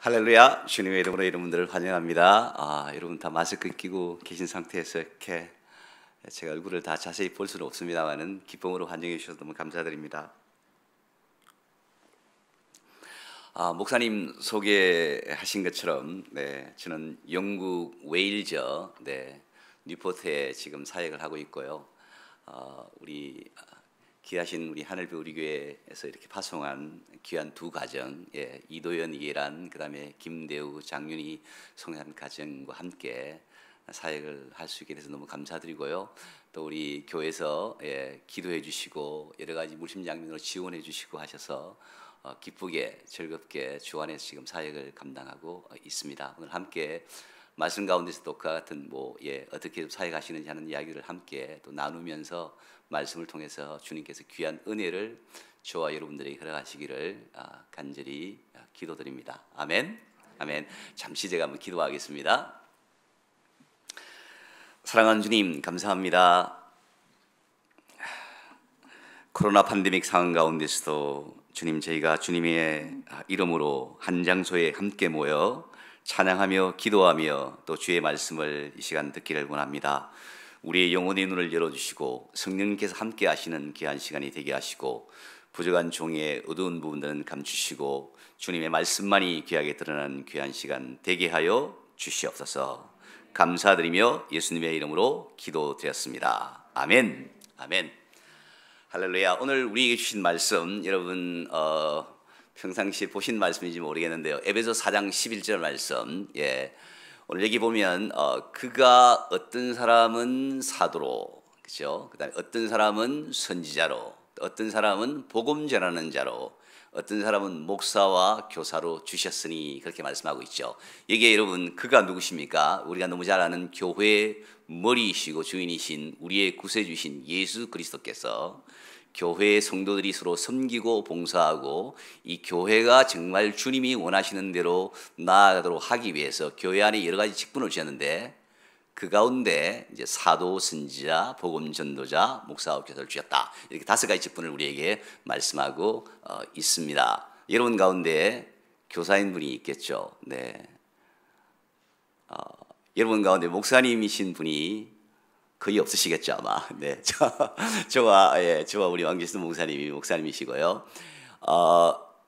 할렐루야. 주님의 이름으로 여러분들을 환영합니다. 여러분 다 마스크 끼고 계신 상태에서 이렇게 제가 얼굴을 다 자세히 볼 수는 없습니다만은 기쁨으로 환영해 주셔서 너무 감사드립니다. 목사님 소개하신 것처럼 저는 영국 웨일즈 뉴포트에 지금 사역을 하고 있고요. 우리 귀하신 우리 하늘배 우리 교회에서 이렇게 파송한 귀한 두 가정, 이도연, 이계란, 그다음에 김대우, 장윤희 성한 가정과 함께 사역을 할 수 있게 돼서 너무 감사드리고요. 또 우리 교회에서 기도해 주시고 여러 가지 물심양면으로 지원해 주시고 하셔서 기쁘게 즐겁게 주 안에서 지금 사역을 감당하고 있습니다. 오늘 함께 말씀 가운데서 또 그와 같은 어떻게 사역하시는지 하는 이야기를 함께 또 나누면서 말씀을 통해서 주님께서 귀한 은혜를 저와 여러분들에게 허락하시기를 간절히 기도드립니다. 아멘. 아멘. 잠시 제가 한번 기도하겠습니다. 사랑하는 주님 감사합니다. 코로나 팬데믹 상황 가운데서도 주님, 저희가 주님의 이름으로 한 장소에 함께 모여 찬양하며 기도하며 또 주의 말씀을 이 시간 듣기를 원합니다. 우리의 영혼의 눈을 열어주시고 성령님께서 함께 하시는 귀한 시간이 되게 하시고 부족한 종의 어두운 부분들은 감추시고 주님의 말씀만이 귀하게 드러나는 귀한 시간 되게 하여 주시옵소서. 감사드리며 예수님의 이름으로 기도드렸습니다. 아멘. 아멘. 할렐루야. 오늘 우리에게 주신 말씀 여러분 평상시에 보신 말씀인지 모르겠는데요. 에베소 4장 11절 말씀. 오늘 여기 보면 그가 어떤 사람은 사도로, 그렇죠? 그다음에 어떤 사람은 선지자로, 어떤 사람은 복음 전하는 자로, 어떤 사람은 목사와 교사로 주셨으니 그렇게 말씀하고 있죠. 이게 여러분 그가 누구십니까? 우리가 너무 잘 아는 교회의 머리이시고 주인이신 우리의 구세주신 예수 그리스도께서 교회의 성도들이 서로 섬기고 봉사하고 이 교회가 정말 주님이 원하시는 대로 나아가도록 하기 위해서 교회 안에 여러 가지 직분을 주셨는데 그 가운데 이제 사도, 선지자, 복음 전도자, 목사와 교사를 주셨다. 이렇게 5가지 직분을 우리에게 말씀하고 있습니다. 여러분 가운데 교사인 분이 있겠죠. 여러분 가운데 목사님이신 분이 거의 없으시겠죠 아마. 저와 우리 왕기수 목사님이 목사님이시고요.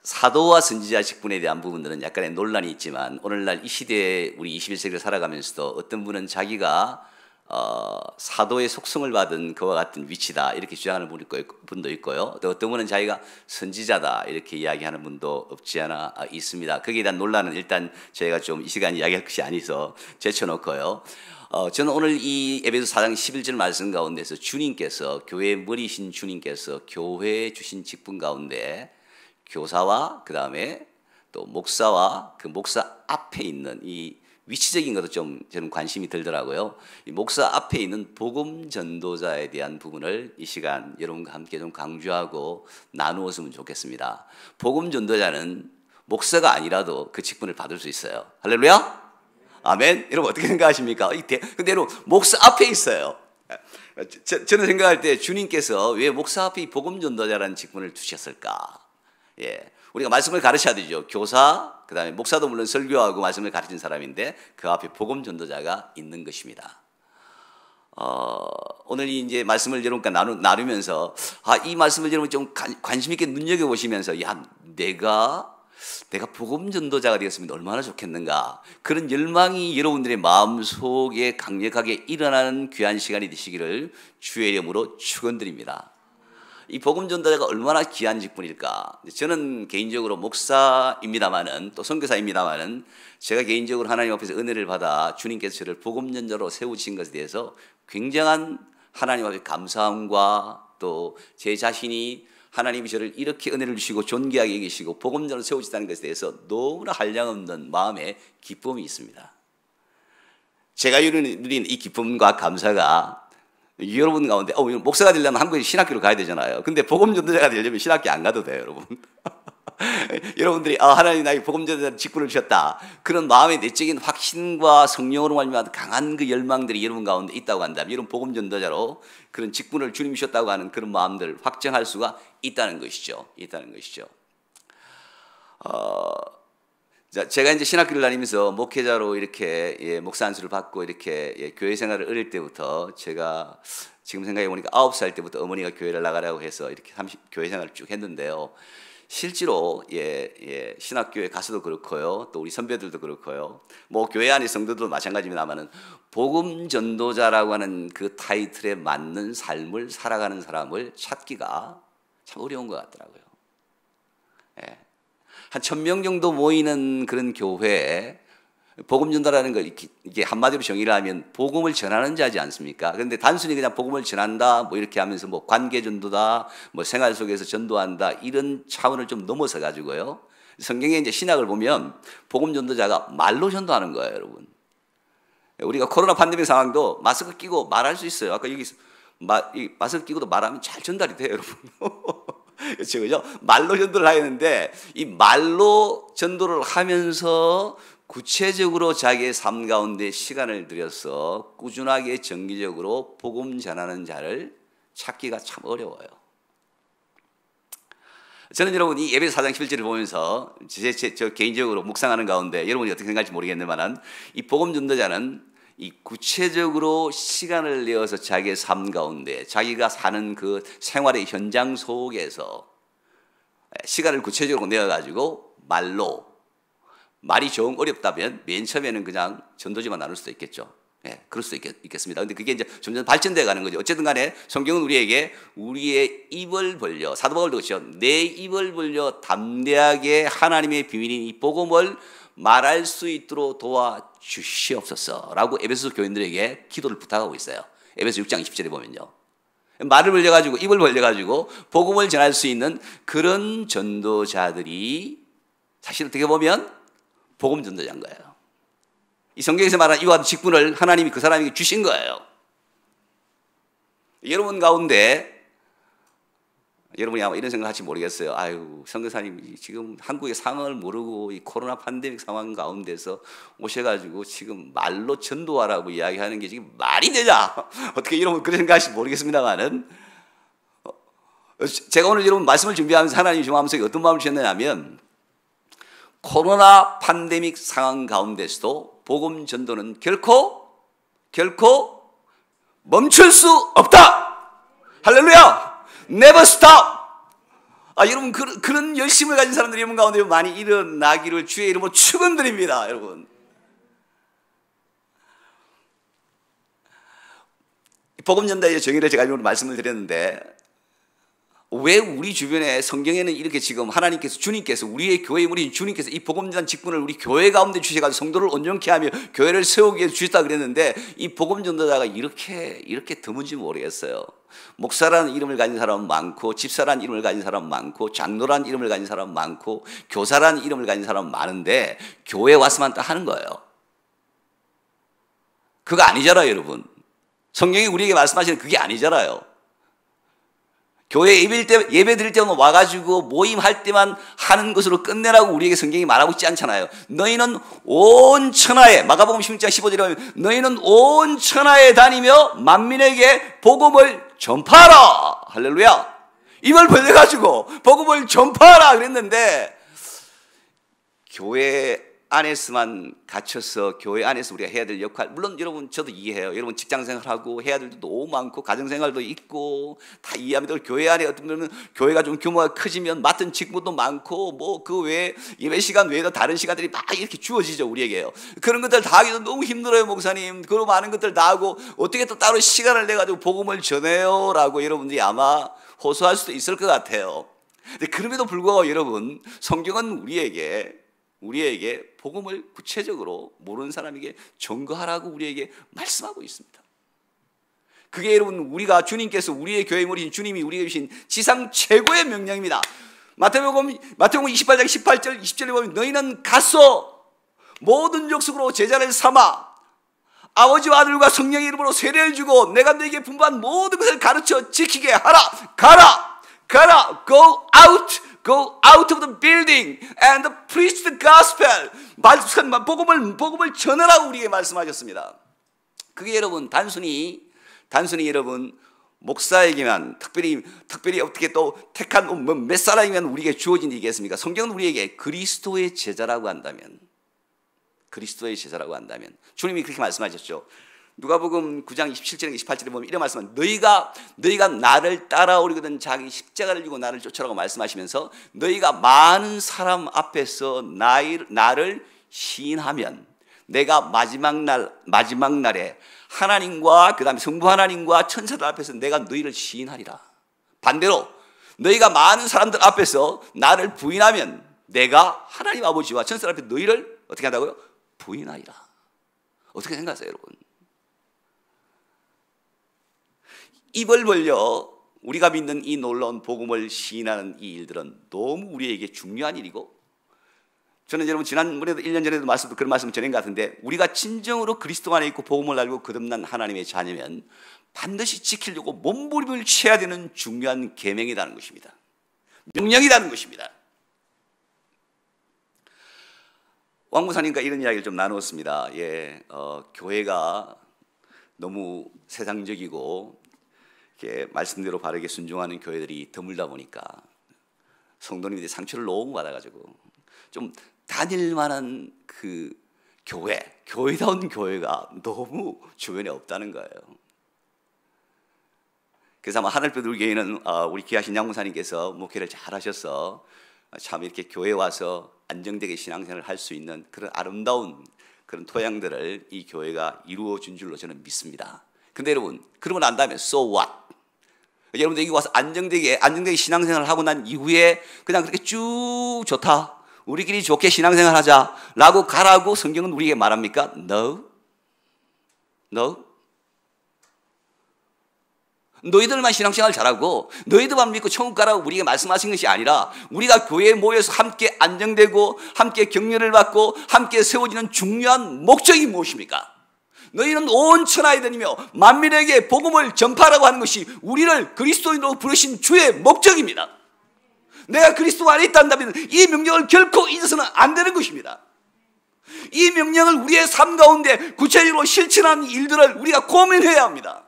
사도와 선지자 직분에 대한 부분들은 약간의 논란이 있지만 오늘날 이 시대에 우리 21세기를 살아가면서도 어떤 분은 자기가 사도의 속성을 받은 그와 같은 위치다 이렇게 주장하는 분도 있고요. 또 어떤 분은 자기가 선지자다 이렇게 이야기하는 분도 없지 않아 있습니다. 거기에 대한 논란은 일단 저희가 좀 이 시간 이야기할 것이 아니서 제쳐놓고요. 저는 오늘 이 에베소 4장 11절 말씀 가운데서 주님께서 교회의 머리신 주님께서 교회에 주신 직분 가운데 교사와 그 다음에 또 목사와 그 목사 앞에 있는 이 위치적인 것도 좀 저는 관심이 들더라고요. 이 목사 앞에 있는 복음 전도자에 대한 부분을 이 시간 여러분과 함께 좀 강조하고 나누었으면 좋겠습니다. 복음 전도자는 목사가 아니라도 그 직분을 받을 수 있어요. 할렐루야. 아멘. 여러분 어떻게 생각하십니까? 근데 여러분 목사 앞에 있어요. 저는 생각할 때 주님께서 왜 목사 앞에 복음 전도자라는 직분을 두셨을까? 우리가 말씀을 가르쳐야 되죠. 교사, 그다음에 목사도 물론 설교하고 말씀을 가르친 사람인데 그 앞에 복음 전도자가 있는 것입니다. 오늘 이제 말씀을 여러분과 나누면서 이 말씀을 여러분 좀 관심 있게 눈여겨 보시면서 내가 복음 전도자가 되었으면 얼마나 좋겠는가. 그런 열망이 여러분들의 마음속에 강력하게 일어나는 귀한 시간이 되시기를 주의 이름으로 축원드립니다. 이 복음 전도자가 얼마나 귀한 직분일까. 저는 개인적으로 목사입니다마는 또 선교사입니다마는 제가 개인적으로 하나님 앞에서 은혜를 받아 주님께서 저를 복음 전도자로 세우신 것에 대해서 굉장한 하나님 앞에 감사함과 또 제 자신이 하나님이 저를 이렇게 은혜를 주시고 존귀하게 여기시고 복음전을 세우시다는 것에 대해서 너무나 한량없는 마음의 기쁨이 있습니다. 제가 누린 이 기쁨과 감사가 여러분 가운데 목사가 되려면 한국에 신학교로 가야 되잖아요. 근데 복음전도자가 되려면 신학교 안 가도 돼요, 여러분. 여러분들이 하나님 나에게 복음전도자 직분을 주셨다. 그런 마음의 내적인 확신과 성령으로 말미암아 강한 그 열망들이 여러분 가운데 있다고 한다면 여러분 복음전도자로 그런 직분을 주님이 주셨다고 하는 그런 마음들을 확정할 수가 있다는 것이죠. 자, 제가 이제 신학교를 다니면서 목회자로 이렇게 목사 안수를 받고 이렇게 교회 생활을 어릴 때부터 제가 지금 생각해 보니까 9살 때부터 어머니가 교회를 나가라고 해서 이렇게 교회 생활을 쭉 했는데요. 실제로 신학교에 가서도 그렇고요. 또 우리 선배들도 그렇고요. 뭐 교회 안의 성도도 마찬가지입니다만은 복음 전도자라고 하는 그 타이틀에 맞는 삶을 살아가는 사람을 찾기가 참 어려운 것 같더라고요. 예. 한 1000명 정도 모이는 그런 교회에 복음 전도라는 걸 이게 한마디로 정의를 하면 복음을 전하는 자지 않습니까? 그런데 단순히 그냥 복음을 전한다 뭐 이렇게 하면서 뭐 관계 전도다 뭐 생활 속에서 전도한다 이런 차원을 좀 넘어서 가지고요. 성경에 이제 신학을 보면 복음 전도자가 말로 전도하는 거예요, 여러분. 우리가 코로나 팬데믹 상황도 마스크 끼고 말할 수 있어요. 아까 여기서 마스크 끼고도 말하면 잘 전달이 돼요, 여러분. 그렇죠? 말로 전도를 하였는데 이 말로 전도를 하면서 구체적으로 자기의 삶 가운데 시간을 들여서 꾸준하게 정기적으로 복음 전하는 자를 찾기가 참 어려워요. 저는 여러분 이 에베소 4장 11절을 보면서 저 개인적으로 묵상하는 가운데 여러분이 어떻게 생각할지 모르겠는데만 이 복음 전도자는 이 구체적으로 시간을 내어서 자기의 삶 가운데 자기가 사는 그 생활의 현장 속에서 시간을 구체적으로 내어가지고 말이 좀 어렵다면 맨 처음에는 그냥 전도지만 나눌 수도 있겠죠. 예, 그럴 수도 있겠습니다. 근데 그게 이제 점점 발전되어 가는 거죠. 어쨌든 간에 성경은 우리에게 우리의 입을 벌려, 사도 바울도 그렇죠. 내 입을 벌려 담대하게 하나님의 비밀인 이 복음을 말할 수 있도록 도와주시옵소서라고 에베소 교인들에게 기도를 부탁하고 있어요. 에베소 6장 20절에 보면요. 말을 벌려가지고 입을 벌려가지고 복음을 전할 수 있는 그런 전도자들이 사실 어떻게 보면 복음 전도자인 거예요. 이 성경에서 말하는 이와 같은 직분을 하나님이 그 사람에게 주신 거예요. 여러분 가운데 여러분이 아마 이런 생각을 할지 모르겠어요. 아유, 선교사님이 지금 한국의 상황을 모르고 이 코로나 팬데믹 상황 가운데서 오셔가지고 지금 말로 전도하라고 이야기하는 게 지금 말이 되냐? 어떻게 여러분 그런 생각할지 모르겠습니다만은 제가 오늘 여러분 말씀을 준비하면서 하나님이 제 마음속에 어떤 마음을 주셨느냐면 코로나 팬데믹 상황 가운데서도 복음 전도는 결코 멈출 수 없다. 할렐루야. Never stop. 여러분 그런 열심을 가진 사람들이 여러분 가운데 많이 일어나기를 주의 이름으로 축원드립니다, 여러분. 복음 전도의 정의를 제가 오늘 말씀을 드렸는데 왜 우리 주변에 성경에는 이렇게 지금 하나님께서 주님께서 우리의 교회의 우리 주님께서 이 복음 전도 직분을 우리 교회 가운데 주셔가지고 성도를 온전케 하며 교회를 세우기 위해서 주셨다 그랬는데 이 복음 전도자가 이렇게 드문지 모르겠어요. 목사라는 이름을 가진 사람은 많고 집사라는 이름을 가진 사람은 많고 장로라는 이름을 가진 사람은 많고 교사라는 이름을 가진 사람은 많은데 교회에 왔으면 딱 하는 거예요. 그거 아니잖아요, 여러분. 성경이 우리에게 말씀하시는 그게 아니잖아요. 교회 예배 드릴 때만 와가지고 모임할 때만 하는 것으로 끝내라고 우리에게 성경이 말하고 있지 않잖아요. 너희는 온 천하에, 마가복음 16장 15절에 보면 너희는 온 천하에 다니며 만민에게 복음을 전파하라. 할렐루야. 입을 벌려가지고 복음을 전파하라 그랬는데 교회 안에서만 갇혀서 교회 안에서 우리가 해야 될 역할, 물론 여러분 저도 이해해요. 여러분 직장생활하고 해야 될 일도 너무 많고 가정생활도 있고 다 이해합니다. 교회 안에 어떤 분은 교회가 좀 규모가 커지면 맡은 직무도 많고 뭐 그 외에 예배 시간 외에도 다른 시간들이 막 이렇게 주어지죠, 우리에게요. 그런 것들 다 하기도 너무 힘들어요, 목사님. 그런 많은 것들 다 하고 어떻게 또 따로 시간을 내가지고 복음을 전해요 라고 여러분들이 아마 호소할 수도 있을 것 같아요. 근데 그럼에도 불구하고 여러분 성경은 우리에게 복음을 구체적으로 모르는 사람에게 전거하라고 우리에게 말씀하고 있습니다. 그게 여러분 우리가 주님께서 우리의 교회 머리신 주님이 우리에게 주신 지상 최고의 명령입니다. 마태복음 28장 18절 20절에 보면 너희는 가서 모든 족속으로 제자를 삼아 아버지와 아들과 성령의 이름으로 세례를 주고 내가 너에게 분부한 모든 것을 가르쳐 지키게 하라. 가라. Go out of the building and preach the gospel. 복음을 전하라고 우리에게 말씀하셨습니다. 그게 여러분 단순히 여러분 목사에게만 특별히 어떻게 또 택한 몇 사람이면 우리에게 주어진 일이겠습니까? 성경은 우리에게 그리스도의 제자라고 한다면 주님이 그렇게 말씀하셨죠. 누가복음 9장 27절에 28절에 보면 이런 말씀은 너희가 나를 따라오려거든 자기 십자가를 지고 나를 쫓아라고 말씀하시면서 너희가 많은 사람 앞에서 나를 시인하면 내가 마지막 날에 하나님과 그다음에 성부 하나님과 천사들 앞에서 내가 너희를 시인하리라. 반대로 너희가 많은 사람들 앞에서 나를 부인하면 내가 하나님 아버지와 천사들 앞에 너희를 어떻게 한다고요? 부인하리라. 어떻게 생각하세요, 여러분? 입을 벌려 우리가 믿는 이 놀라운 복음을 시인하는 이 일들은 너무 우리에게 중요한 일이고, 저는 여러분 지난번에도 1년 전에도 그런 말씀을 전한 것 같은데, 우리가 진정으로 그리스도 안에 있고 복음을 알고 거듭난 하나님의 자녀면 반드시 지키려고 몸부림을 쳐야 되는 중요한 계명이라는 것입니다. 명령이라는 것입니다. 왕무사님과 이런 이야기를 좀 나누었습니다. 교회가 너무 세상적이고 이렇게 말씀대로 바르게 순종하는 교회들이 드물다 보니까 성도님들이 상처를 너무 받아가지고 좀 다닐 만한 그 교회다운 교회가 너무 주변에 없다는 거예요. 그래서 아마 하늘빛 교회는 우리 귀하신 양무사님께서 목회를 잘 하셔서 참 이렇게 교회에 와서 안정되게 신앙생활을 할 수 있는 그런 아름다운 그런 토양들을 이 교회가 이루어 준 줄로 저는 믿습니다. 근데 여러분, 그러고 난 다음에 so what? 여러분들 여기 와서 안정되게 신앙생활을 하고 난 이후에 그냥 그렇게 쭉 좋다, 우리끼리 좋게 신앙생활 하자 라고 가라고 성경은 우리에게 말합니까? No. 너희들만 신앙생활 잘하고 너희들만 믿고 천국 가라고 우리에게 말씀하신 것이 아니라, 우리가 교회에 모여서 함께 안정되고 함께 격려를 받고 함께 세워지는 중요한 목적이 무엇입니까? 너희는 온 천하에 다니며 만민에게 복음을 전파하라고 하는 것이 우리를 그리스도인으로 부르신 주의 목적입니다. 내가 그리스도 안에 있다면 이 명령을 결코 잊어서는 안 되는 것입니다. 이 명령을 우리의 삶 가운데 구체적으로 실천하는 일들을 우리가 고민해야 합니다.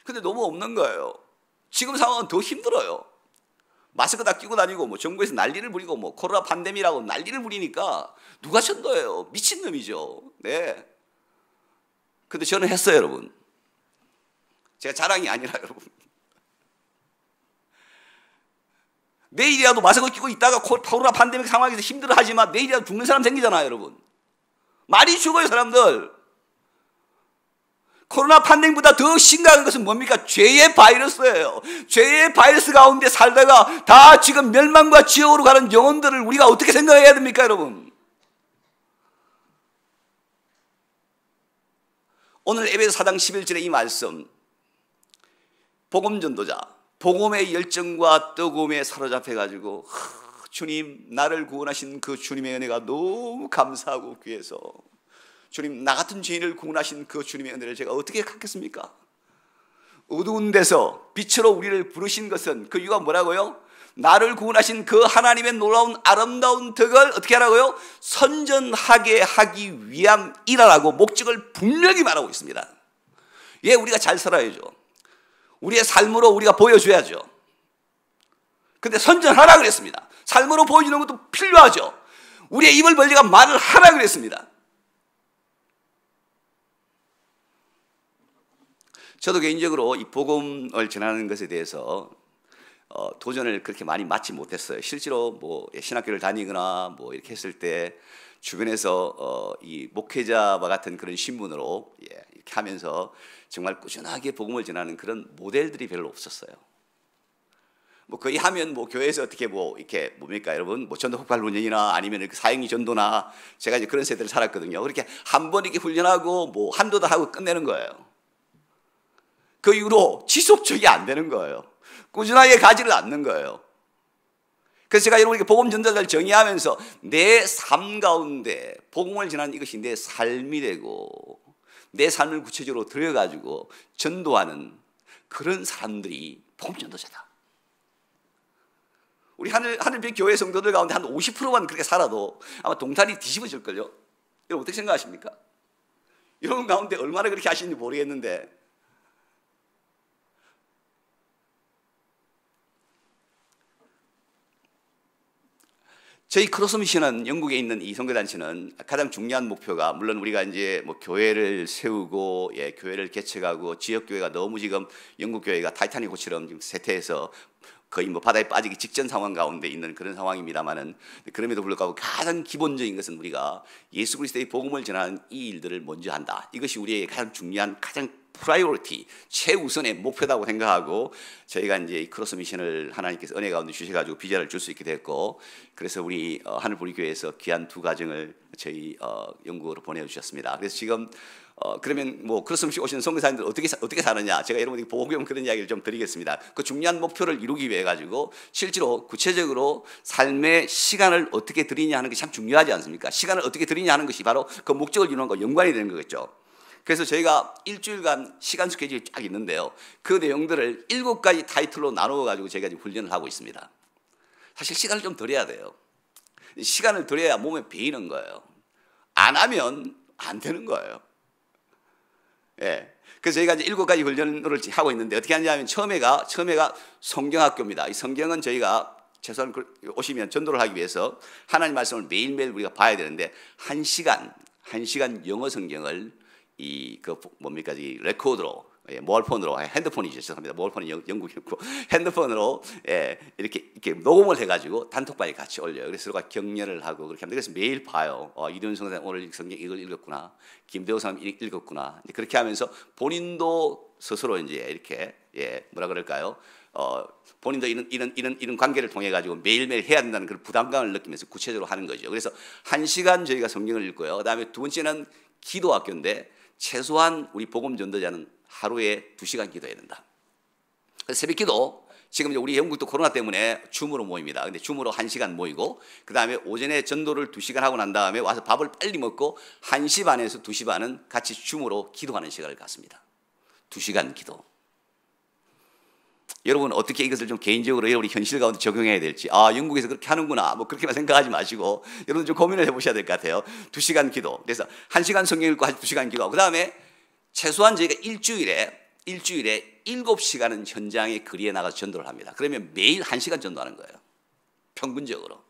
근데 너무 없는 거예요. 지금 상황은 더 힘들어요. 마스크 다 끼고 다니고 정부에서 난리를 부리고 코로나 팬데믹이라고 난리를 부리니까 누가 천도예요? 미친놈이죠. 네. 근데 저는 했어요, 여러분. 제가 자랑이 아니라 여러분. 내일이라도 마스크 끼고 있다가 코로나 팬데믹 상황에서 힘들어하지만 내일이라도 죽는 사람 생기잖아요, 여러분. 많이 죽어요, 사람들. 코로나 팬데믹보다 더 심각한 것은 뭡니까? 죄의 바이러스예요. 죄의 바이러스 가운데 살다가 다 지금 멸망과 지옥으로 가는 영혼들을 우리가 어떻게 생각해야 됩니까, 여러분? 오늘 에베소 4장 11절의 이 말씀, 복음 전도자, 복음의 열정과 뜨거움에 사로잡혀가지고 주님, 나를 구원하신 그 주님의 은혜가 너무 감사하고 귀해서 주님, 나 같은 죄인을 구원하신 그 주님의 은혜를 제가 어떻게 갖겠습니까? 어두운 데서 빛으로 우리를 부르신 것은 그 이유가 뭐라고요? 나를 구원하신 그 하나님의 놀라운 아름다운 덕을 어떻게 하라고요? 선전하게 하기 위함이라고 목적을 분명히 말하고 있습니다. 우리가 잘 살아야죠. 우리의 삶으로 우리가 보여줘야죠. 근데 선전하라 그랬습니다. 삶으로 보여주는 것도 필요하죠. 우리의 입을 벌리가 말을 하라 그랬습니다. 저도 개인적으로 이 복음을 전하는 것에 대해서 도전을 그렇게 많이 맞지 못했어요. 실제로 신학교를 다니거나 이렇게 했을 때 주변에서 이 목회자와 같은 그런 신분으로 이렇게 하면서 정말 꾸준하게 복음을 전하는 그런 모델들이 별로 없었어요. 거의 하면 교회에서 어떻게 이렇게 뭡니까 여러분, 전도 폭발 훈련이나 아니면 사형리 전도나, 제가 이제 그런 세대를 살았거든요. 그렇게 한 번 이렇게 훈련하고 한두 달 하고 끝내는 거예요. 그 이후로 지속적이 안 되는 거예요. 꾸준하게 가지를 않는 거예요. 그래서 제가 여러분에게 복음 전도자를 정의하면서 내 삶 가운데 복음을 전하는 이것이 내 삶이 되고 내 삶을 구체적으로 들여가지고 전도하는 그런 사람들이 복음 전도자다. 우리 하늘빛 교회 성도들 가운데 한 50%만 그렇게 살아도 아마 동탄이 뒤집어질걸요. 여러분 어떻게 생각하십니까? 여러분 가운데 얼마나 그렇게 하시는지 모르겠는데, 저희 크로스 미션은, 영국에 있는 이 선교단체는 가장 중요한 목표가, 물론 우리가 이제 뭐 교회를 세우고, 교회를 개척하고, 지역 교회가 너무 지금 영국 교회가 타이타닉호처럼 지금 쇠퇴해서 거의 뭐 바다에 빠지기 직전 상황 가운데 있는 그런 상황입니다만은, 그럼에도 불구하고 가장 기본적인 것은 우리가 예수 그리스도의 복음을 전하는 이 일들을 먼저 한다. 이것이 우리의 가장 중요한, 가장 프라이오리티, 최우선의 목표라고 생각하고, 저희가 이제 이 크로스 미션을 하나님께서 은혜 가운데 주셔가지고 비자를 줄 수 있게 됐고, 그래서 우리 하늘보리교회에서 귀한 두 가정을 저희 영국으로 보내주셨습니다. 그래서 지금 그러면 뭐 크로스 미션 오시는 선교사님들 어떻게 사느냐, 제가 여러분에게 보금 그런 이야기를 좀 드리겠습니다. 그 중요한 목표를 이루기 위해 가지고 실제로 구체적으로 삶의 시간을 어떻게 드리냐 하는 것이 참 중요하지 않습니까? 시간을 어떻게 드리냐 하는 것이 바로 그 목적을 이루는 것과 연관이 되는 거겠죠. 그래서 저희가 일주일간 시간 스케줄이 쫙 있는데요, 그 내용들을 7가지 타이틀로 나누어 가지고 저희가 지금 훈련을 하고 있습니다. 사실 시간을 좀 드려야 돼요. 시간을 드려야 몸에 배이는 거예요. 안 하면 안 되는 거예요. 그래서 저희가 이제 7가지 훈련을 하고 있는데, 어떻게 하냐면 처음에가 성경학교입니다. 이 성경은 저희가 최소한 오시면 전도를 하기 위해서 하나님 말씀을 매일매일 우리가 봐야 되는데, 1시간 영어 성경을 이 레코더로, 모바일폰으로, 핸드폰이죠. 죄송합니다. 모바일폰이 영국이었고, 핸드폰으로 이렇게 녹음을 해가지고 단톡방에 같이 올려요. 그래서 서로가 격려를 하고 그렇게 합니다. 그래서 매일 봐요. 이륜 성사님 오늘 성경 이걸 읽었구나. 김대호 사님 읽었구나. 그렇게 하면서 본인도 스스로 이제 이렇게 뭐라 그럴까요? 본인도 이런 관계를 통해 가지고 매일매일 해야 된다는 그런 부담감을 느끼면서 구체적으로 하는 거죠. 그래서 1시간 저희가 성경을 읽고요. 그다음에 두 번째는 기도학교인데, 최소한 우리 복음 전도자는 하루에 2시간 기도해야 된다. 그래서 새벽 기도, 지금 이제 우리 영국도 코로나 때문에 줌으로 모입니다. 근데 줌으로 1시간 모이고, 그 다음에 오전에 전도를 2시간 하고 난 다음에 와서 밥을 빨리 먹고 1시 반에서 2시 반은 같이 줌으로 기도하는 시간을 갖습니다. 2시간 기도. 여러분 어떻게 이것을 좀 개인적으로 여러분이 현실 가운데 적용해야 될지, 영국에서 그렇게 하는구나, 뭐 그렇게만 생각하지 마시고 여러분 좀 고민을 해보셔야 될 것 같아요. 2시간 기도. 그래서 1시간 성경 읽고 2시간 기도하고, 그 다음에 최소한 저희가 일주일에 7시간은 현장에 거리에 나가서 전도를 합니다. 그러면 매일 1시간 전도하는 거예요. 평균적으로.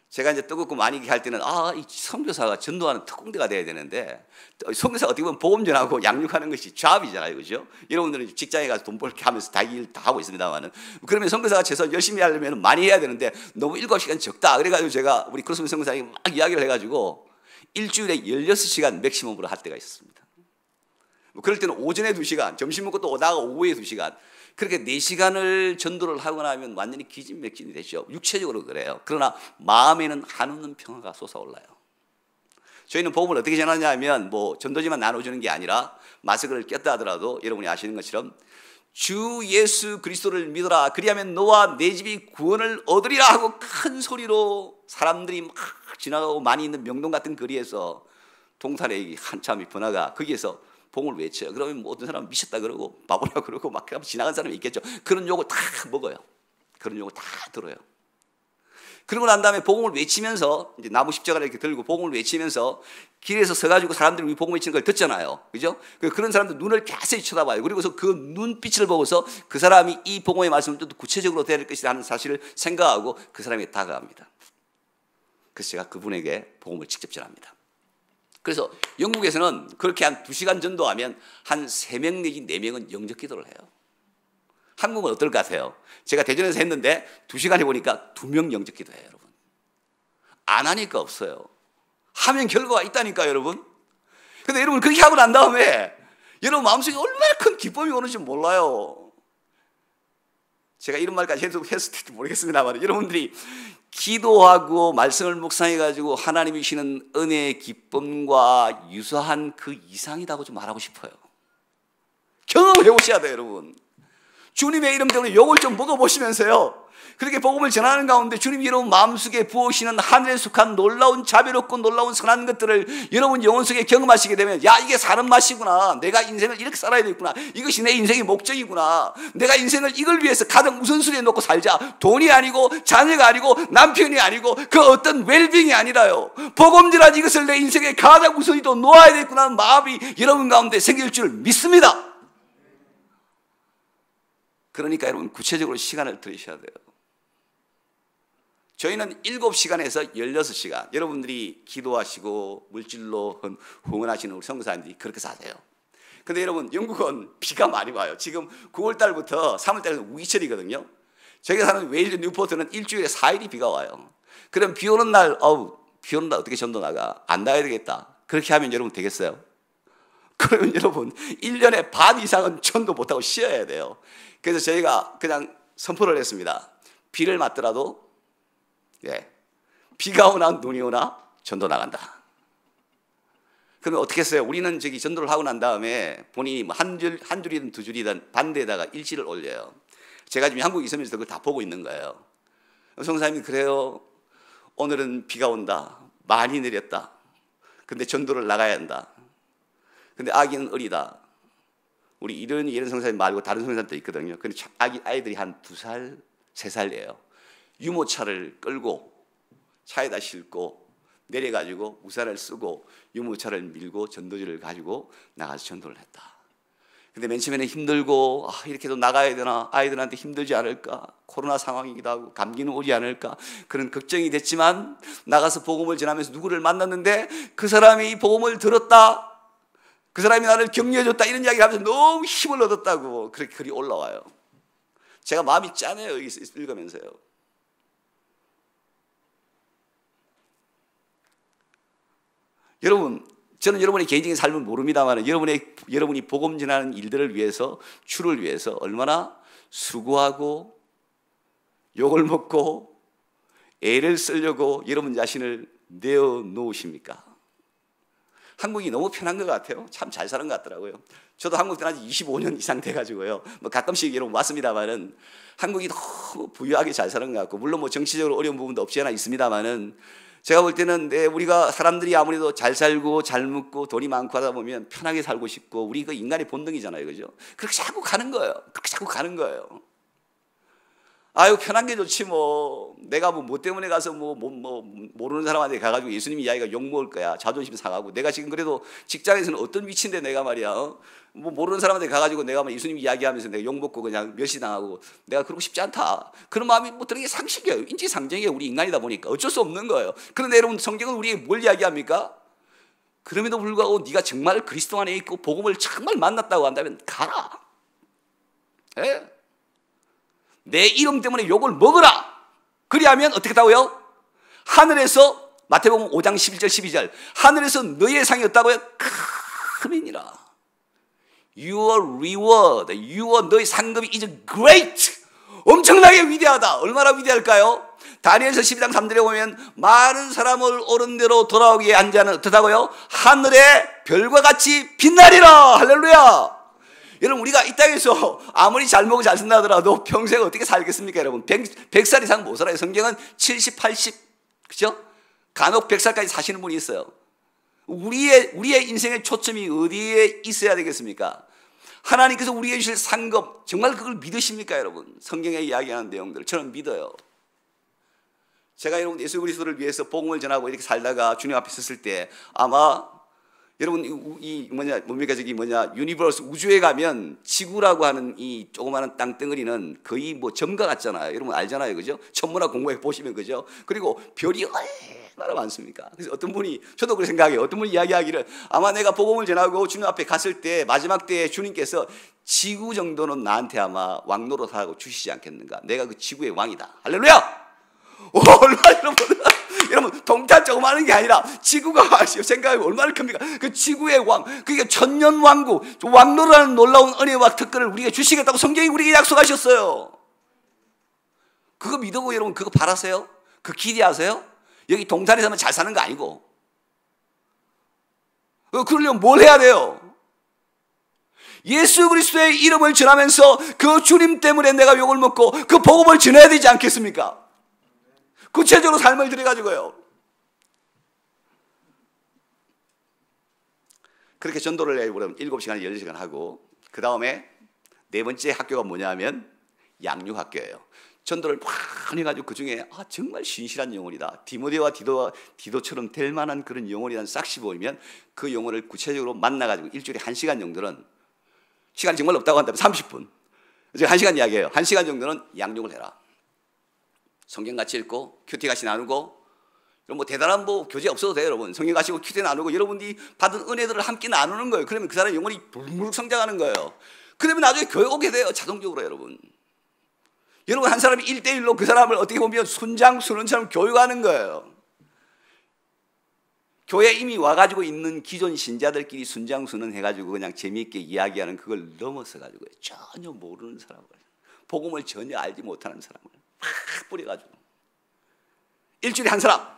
제가 이제 뜨겁고 많이 할 때는 이 선교사가 전도하는 특공대가 돼야 되는데, 선교사가 어떻게 보면 복음 전하고 양육하는 것이 잡이잖아요, 그죠? 여러분들은 직장에 가서 돈 벌게 하면서 다 일 다 하고 있습니다만은, 그러면 선교사가 최소한 열심히 하려면 많이 해야 되는데 너무 7시간 적다. 그래가지고 제가 우리 크로스민 선교사에게 막 이야기를 해가지고 일주일에 16시간 맥시멈으로 할 때가 있었습니다. 그럴 때는 오전에 2시간, 점심 먹고 또 오다가 오후에 2시간, 그렇게 4시간을 전도를 하고 나면 완전히 기진맥진이 되죠. 육체적으로 그래요. 그러나 마음에는 한없는 평화가 솟아올라요. 저희는 복음을 어떻게 전하냐면, 뭐 전도지만 나눠주는 게 아니라 마스크를 꼈다 하더라도 여러분이 아시는 것처럼 주 예수 그리스도를 믿어라, 그리하면 너와 내 집이 구원을 얻으리라 하고 큰 소리로 사람들이 막 지나가고 많이 있는 명동 같은 거리에서 동탄에 한참이 번화가 거기에서 복음을 외쳐요. 그러면 뭐 어떤 사람은 미쳤다 그러고 바보라 그러고 막 지나간 사람이 있겠죠. 그런 욕을 다 먹어요. 그런 욕을 다 들어요. 그러고 난 다음에 복음을 외치면서, 이제 나무 십자가를 이렇게 들고 복음을 외치면서 길에서 서가지고 사람들이 우리 복음 외치는 걸 듣잖아요. 그죠? 그런 사람들 눈을 자세히 쳐다봐요. 그리고서 그 눈빛을 보고서 그 사람이 이 복음의 말씀을 또 구체적으로 될 것이라는 사실을 생각하고 그 사람에게 다가갑니다. 그래서 제가 그분에게 복음을 직접 전합니다. 그래서 영국에서는 그렇게 한 2시간 전도하면 한 3명 내지 4명은 영접 기도를 해요. 한국은 어떨 것 같아요? 제가 대전에서 했는데 2시간 해보니까 2명 영접 기도해요, 여러분. 안 하니까 없어요. 하면 결과가 있다니까요, 여러분. 근데 여러분 그렇게 하고 난 다음에 여러분 마음속에 얼마나 큰 기쁨이 오는지 몰라요. 제가 이런 말까지 했을지도 모르겠습니다만, 여러분들이 기도하고 말씀을 묵상해가지고 하나님이 주시는 은혜의 기쁨과 유사한 그 이상이라고 좀 말하고 싶어요. 경험을 해보셔야 돼요, 여러분. 주님의 이름 때문에 욕을 좀 먹어보시면서요, 그렇게 복음을 전하는 가운데 주님이 여러분 마음속에 부으시는 하늘에 속한 놀라운 자비롭고 놀라운 선한 것들을 여러분 영혼 속에 경험하시게 되면, 야, 이게 사는 맛이구나, 내가 인생을 이렇게 살아야 되겠구나, 이것이 내 인생의 목적이구나, 내가 인생을 이걸 위해서 가장 우선순위에 놓고 살자. 돈이 아니고 자녀가 아니고 남편이 아니고 그 어떤 웰빙이 아니라요, 복음 전한 이것을 내 인생의 가장 우선위로 놓아야 되겠구나 하는 마음이 여러분 가운데 생길 줄 믿습니다. 그러니까 여러분 구체적으로 시간을 들이셔야 돼요. 저희는 7시간에서 16시간, 여러분들이 기도하시고 물질로 후원하시는 우리 선교사님들이 그렇게 사세요. 근데 여러분, 영국은 비가 많이 와요. 지금 9월달부터 3월달에는 우기철이거든요. 저희가 사는 웨일즈 뉴포트는 일주일에 4일이 비가 와요. 그럼 비 오는 날, 비 오는 날 어떻게 전도 나가? 안 나가야 되겠다. 그렇게 하면 여러분 되겠어요? 그러면 여러분 1년에 반 이상은 전도 못하고 쉬어야 돼요. 그래서 저희가 그냥 선포를 했습니다. 비를 맞더라도, 비가 오나 눈이 오나 전도 나간다. 그러면 어떻게 했어요? 우리는 저기 전도를 하고 난 다음에 본인이 한 줄이든 두 줄이든 반대에다가 일지를 올려요. 제가 지금 한국에 있으면서 그걸 다 보고 있는 거예요. 성사님이 그래요, 오늘은 비가 온다, 많이 내렸다, 근데 전도를 나가야 한다, 근데 아기는 어리다. 우리 이런 성사님 말고 다른 성사님도 있거든요. 근데 아이들이 한 2살, 3살이에요. 유모차를 끌고 차에다 싣고 내려가지고 우산을 쓰고 유모차를 밀고 전도지를 가지고 나가서 전도를 했다. 근데 맨 처음에는 힘들고, 이렇게도 나가야 되나, 아이들한테 힘들지 않을까, 코로나 상황이기도 하고 감기는 오지 않을까, 그런 걱정이 됐지만 나가서 복음을 전하면서 누구를 만났는데 그 사람이 이 복음을 들었다, 그 사람이 나를 격려해줬다, 이런 이야기를 하면서 너무 힘을 얻었다고 그렇게 글이 올라와요. 제가 마음이 짠해요, 여기 읽으면서요. 여러분, 저는 여러분의 개인적인 삶을 모릅니다만 여러분이 복음 전하는 일들을 위해서, 주를 위해서 얼마나 수고하고 욕을 먹고 애를 쓰려고 여러분 자신을 내어놓으십니까? 한국이 너무 편한 것 같아요. 참 잘 사는 것 같더라고요. 저도 한국 떠난 지 25년 이상 돼가지고요, 가끔씩 여러분 왔습니다만은 한국이 너무 부유하게 잘 사는 것 같고, 물론 정치적으로 어려운 부분도 없지 않아 있습니다만은, 제가 볼 때는 우리가 사람들이 아무래도 잘 살고 잘 먹고 돈이 많고 하다 보면 편하게 살고 싶고, 우리 그 인간의 본능이잖아요, 그죠? 그렇게 자꾸 가는 거예요. 그렇게 자꾸 가는 거예요. 아유, 편한 게 좋지 뭐. 내가 뭐 때문에 가서 모르는 사람한테 가가지고 예수님 이야기가 욕 먹을 거야. 자존심 상하고. 내가 지금 그래도 직장에서는 어떤 위치인데 내가 말이야, 모르는 사람한테 가가지고 내가 예수님 이야기하면서 내가 욕 먹고 그냥 멸시당하고, 내가 그러고 싶지 않다. 그런 마음이 드는 게 상식이에요. 인지상정이에요. 우리 인간이다 보니까 어쩔 수 없는 거예요. 그런데 여러분, 성경은 우리에게 뭘 이야기합니까? 그럼에도 불구하고 네가 정말 그리스도 안에 있고 복음을 정말 만났다고 한다면 가라. 내 이름 때문에 욕을 먹어라. 그리하면 어떻게 했다고요? 하늘에서, 마태복음 5장 11절 12절, 하늘에서 너희의 상이 없다고요? 크면이라. Your reward, 너희 상급이 is great. 엄청나게 위대하다. 얼마나 위대할까요? 다니엘서 12장 3절에 보면 많은 사람을 옳은 대로 돌아오게 한 자는 어떻다고요? 하늘의 별과 같이 빛나리라. 할렐루야. 여러분, 우리가 이 땅에서 아무리 잘 먹고 잘 쓴다 하더라도 평생 어떻게 살겠습니까? 여러분, 100살 이상 못 살아요. 성경은 70, 80, 그죠? 간혹 100살까지 사시는 분이 있어요. 우리의 인생의 초점이 어디에 있어야 되겠습니까? 하나님께서 우리에게 주실 상급, 정말 그걸 믿으십니까, 여러분? 성경에 이야기하는 내용들을 저는 믿어요. 제가 여러분 예수 그리스도를 위해서 복음을 전하고 이렇게 살다가 주님 앞에 섰을 때, 아마 여러분 유니버스, 우주에 가면 지구라고 하는 이 조그마한 땅덩어리는 거의 점과 같잖아요. 여러분 알잖아요, 그죠? 천문학 공부해 보시면, 그죠? 그리고 별이 얼마나 많습니까? 그래서 어떤 분이, 저도 그렇게 생각해요. 어떤 분이 이야기하기를, 아마 내가 복음을 전하고 주님 앞에 갔을 때 마지막 때에 주님께서 지구 정도는 나한테 아마 왕노릇하고 주시지 않겠는가? 내가 그 지구의 왕이다. 할렐루야! 얼마나 여러분 동탄 조그마한 게 아니라 지구가 생각이 얼마나 큽니까? 그 지구의 왕, 그게 천년 왕국, 왕노라는 놀라운 은혜와 특권을 우리에게 주시겠다고 성경이 우리에게 약속하셨어요. 그거 믿고 여러분 그거 바라세요? 그 기대하세요? 여기 동탄에서만 잘 사는 거 아니고. 그러려면 뭘 해야 돼요? 예수 그리스도의 이름을 전하면서 그 주님 때문에 내가 욕을 먹고 그 복음을 전해야 되지 않겠습니까? 구체적으로 삶을 들여가지고요. 그렇게 전도를 해보려면 7시간, 10시간 하고, 그 다음에 네 번째 학교가 뭐냐면 양육학교예요. 전도를 많이 해가지고 그 중에 정말 신실한 영혼이다, 디모데와 디도처럼 될 만한 그런 영혼이라는 싹시 보이면 그 영혼을 구체적으로 만나가지고 일주일에 1시간 정도는, 시간이 정말 없다고 한다면 30분, 제가 1시간 이야기해요. 1시간 정도는 양육을 해라. 성경 같이 읽고 큐티 같이 나누고, 뭐 대단한 교제 없어도 돼요. 여러분 성경 가시고 큐티 나누고 여러분들이 받은 은혜들을 함께 나누는 거예요. 그러면 그 사람의 영혼이 불룩 성장하는 거예요. 그러면 나중에 교회 오게 돼요. 자동적으로. 여러분 한 사람이 1대1로 그 사람을 어떻게 보면 순장순원처럼 교육하는 거예요. 교회에 이미 와가지고 있는 기존 신자들끼리 순장순원 해가지고 그냥 재미있게 이야기하는 그걸 넘어서가지고 전혀 모르는 사람을, 복음을 전혀 알지 못하는 사람을 막 뿌려가지고 일주일에 한 사람.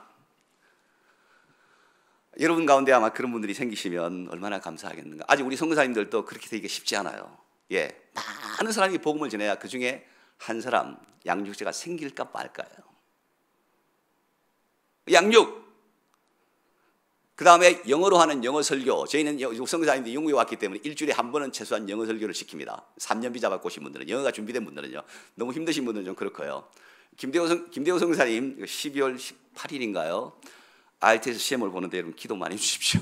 여러분 가운데 아마 그런 분들이 생기시면 얼마나 감사하겠는가. 아직 우리 선교사님들도 그렇게 되기가 쉽지 않아요. 예, 많은 사람이 복음을 전해야 그 중에 한 사람 양육자가 생길까 말까요. 양육. 그 다음에 영어로 하는 영어 설교. 저희는 선교사님들이 영국에 왔기 때문에 일주일에 한 번은 최소한 영어 설교를 시킵니다. 3년 비자 받고 오신 분들은, 영어가 준비된 분들은요. 너무 힘드신 분들은 좀 그렇고요. 김대호 선교사님 12월 18일인가요? IELTS 시험을 보는데 여러분 기도 많이 해주십시오.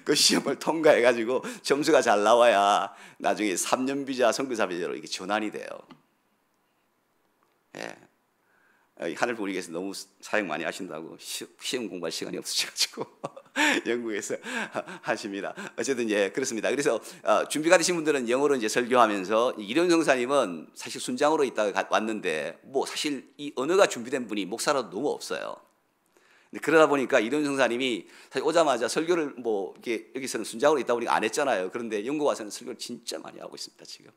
그 시험을 통과해가지고 점수가 잘 나와야 나중에 3년 비자, 선교사 비자로 이게 전환이 돼요. 예. 하늘분께서 너무 사역 많이 하신다고 시험 공부할 시간이 없으셔가지고 영국에서 하십니다. 어쨌든 그렇습니다. 그래서 준비가 되신 분들은 영어로 이제 설교하면서, 이련 성사님은 사실 순장으로 있다가 왔는데 사실 이 언어가 준비된 분이 목사라도 너무 없어요. 그러다 보니까 이련 성사님이 사실 오자마자 설교를 이렇게 여기서는 순장으로 있다 보니까 안 했잖아요. 그런데 영국 와서는 설교를 진짜 많이 하고 있습니다 지금.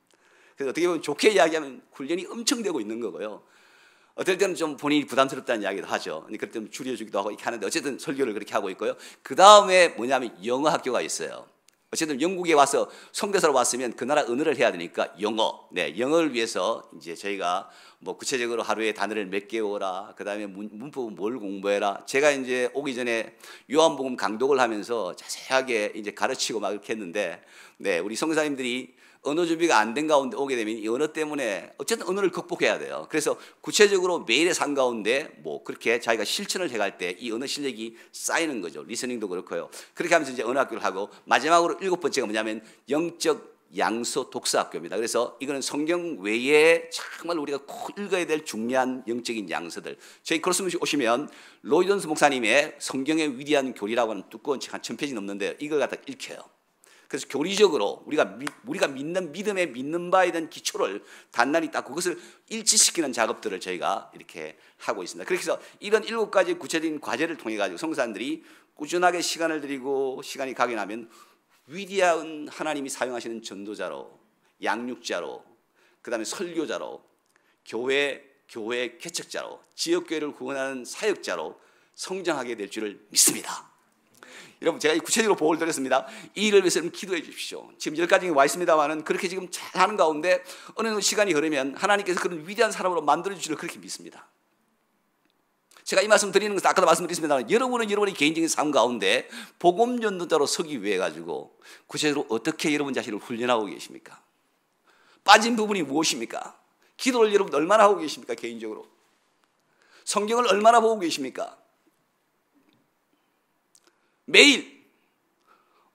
그래서 어떻게 보면 좋게 이야기하면 훈련이 엄청 되고 있는 거고요. 어떨 때는 좀 본인이 부담스럽다는 이야기도 하죠. 그럴 때는 줄여주기도 하고 이렇게 하는데 어쨌든 설교를 그렇게 하고 있고요. 그 다음에 뭐냐면 영어 학교가 있어요. 어쨌든 영국에 와서 선교사로 왔으면 그 나라 언어를 해야 되니까 영어. 네, 영어를 위해서 이제 저희가 구체적으로 하루에 단어를 몇 개 오라, 그 다음에 문법은 뭘 공부해라. 제가 이제 오기 전에 요한복음 강독을 하면서 자세하게 이제 가르치고 막 이렇게 했는데, 네, 우리 선교사님들이 언어 준비가 안 된 가운데 오게 되면 이 언어 때문에 어쨌든 언어를 극복해야 돼요. 그래서 구체적으로 매일의 삶 가운데 그렇게 자기가 실천을 해갈 때 이 언어 실력이 쌓이는 거죠. 리스닝도 그렇고요. 그렇게 하면서 이제 언어 학교를 하고, 마지막으로 7번째가 뭐냐면 영적 양서 독서 학교입니다. 그래서 이거는 성경 외에 정말 우리가 꼭 읽어야 될 중요한 영적인 양서들. 저희 크로스무시 오시면 로이던스 목사님의 성경의 위대한 교리라고 하는 두꺼운 책 한 1000페이지 넘는데 이걸 갖다 읽혀요. 그래서 교리적으로 우리가 믿는 믿음에 믿는 바에 대한 기초를 단단히 딱 그것을 일치시키는 작업들을 저희가 이렇게 하고 있습니다. 그래서 이런 7가지 구체적인 과제를 통해 가지고 성도사님들이 꾸준하게 시간을 들이고 시간이 가게 나면 위대한 하나님이 사용하시는 전도자로, 양육자로, 그 다음에 설교자로, 교회 개척자로, 지역교회를 구원하는 사역자로 성장하게 될 줄을 믿습니다. 여러분 제가 구체적으로 보호를 드렸습니다. 이 일을 위해서 기도해 주십시오. 지금 10가지 와 있습니다만은 그렇게 지금 잘하는 가운데 어느 시간이 흐르면 하나님께서 그런 위대한 사람으로 만들어 주시를 그렇게 믿습니다. 제가 이 말씀 드리는 것은 아까도 말씀드렸습니다만, 여러분은 여러분의 개인적인 삶 가운데 복음 전도자로 서기 위해 가지고 구체적으로 어떻게 여러분 자신을 훈련하고 계십니까? 빠진 부분이 무엇입니까? 기도를 여러분 얼마나 하고 계십니까? 개인적으로 성경을 얼마나 보고 계십니까? 매일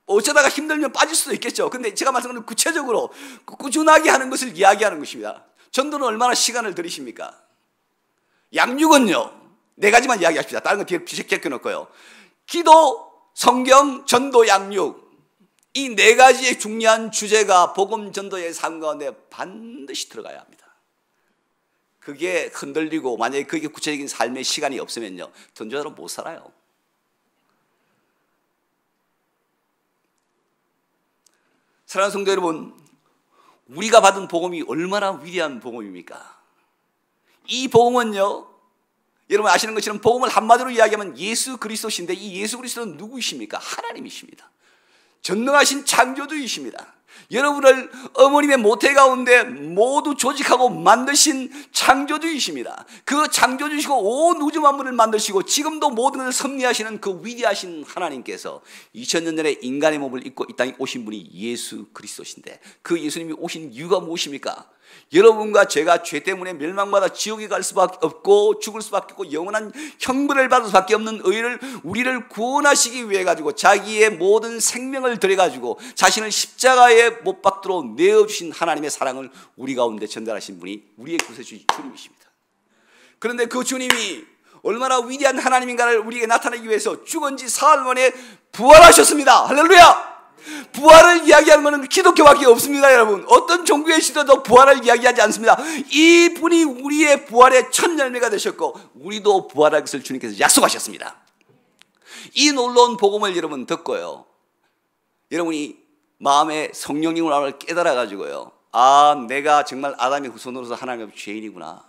어쩌다가 힘들면 빠질 수도 있겠죠. 근데 제가 말씀하는 구체적으로 꾸준하게 하는 것을 이야기하는 것입니다. 전도는 얼마나 시간을 들이십니까? 양육은요, 4가지만 이야기하십시다. 다른 거 뒤에 제껴놓고요. 기도, 성경, 전도, 양육, 이 4가지의 중요한 주제가 복음 전도의 삶 가운데 반드시 들어가야 합니다. 그게 흔들리고 만약에 그게 구체적인 삶의 시간이 없으면요, 전도자로 못 살아요. 사랑하는 성도 여러분, 우리가 받은 복음이 얼마나 위대한 복음입니까? 이 복음은요, 여러분 아시는 것처럼 복음을 한마디로 이야기하면 예수 그리스도신데, 이 예수 그리스도는 누구이십니까? 하나님이십니다. 전능하신 창조주이십니다. 여러분을 어머님의 모태 가운데 모두 조직하고 만드신 창조주이십니다. 그 창조주시고 온 우주 만물을 만드시고 지금도 모든 것을 섭리하시는 그 위대하신 하나님께서 2000년 전에 인간의 몸을 입고 이 땅에 오신 분이 예수 그리스도신데, 그 예수님이 오신 이유가 무엇입니까? 여러분과 제가 죄 때문에 멸망받아 지옥에 갈 수밖에 없고 죽을 수밖에 없고 영원한 형벌을 받을 수밖에 없는 우리를 구원하시기 위해 가지고 자기의 모든 생명을 들여 가지고 자신을 십자가에 못 박도록 내어주신 하나님의 사랑을 우리 가운데 전달하신 분이 우리의 구세주신 주님이십니다. 그런데 그 주님이 얼마나 위대한 하나님인가를 우리에게 나타내기 위해서 죽은 지 사흘 만에 부활하셨습니다. 할렐루야! 부활을 이야기하는 것은 기독교밖에 없습니다. 여러분, 어떤 종교의 시대도 부활을 이야기하지 않습니다. 이 분이 우리의 부활의 첫 열매가 되셨고 우리도 부활할 것을 주님께서 약속하셨습니다. 이 놀라운 복음을 여러분 듣고요, 여러분이 마음에 성령님을 깨달아 가지고요, 아, 내가 정말 아담의 후손으로서 하나님 앞에 죄인이구나,